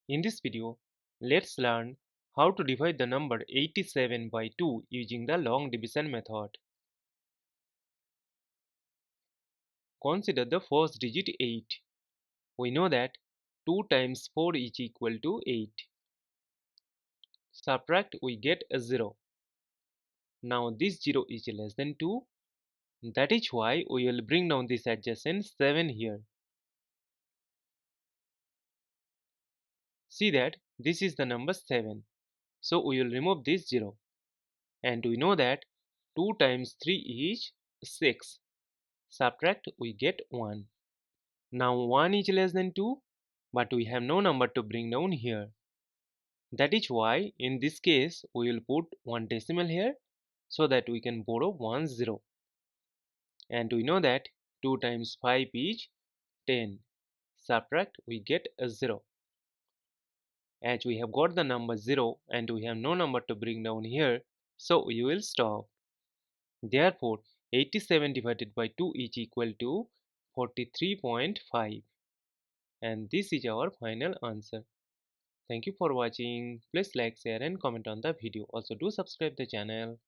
In this video, let's learn how to divide the number 87 by 2 using the long division method. Consider the first digit 8. We know that 2 times 4 is equal to 8. Subtract, we get a 0. Now this 0 is less than 2. That is why we will bring down this adjacent 7 here. See that this is the number 7. So we will remove this 0. And we know that 2 times 3 is 6. Subtract, we get 1. Now 1 is less than 2, but we have no number to bring down here. That is why in this case we will put one decimal here so that we can borrow 1 0. And we know that 2 times 5 is 10. Subtract, we get a 0. As we have got the number 0 and we have no number to bring down here, so we will stop. Therefore, 87 divided by 2 is equal to 43.5. And this is our final answer. Thank you for watching. Please like, share and comment on the video. Also do subscribe the channel.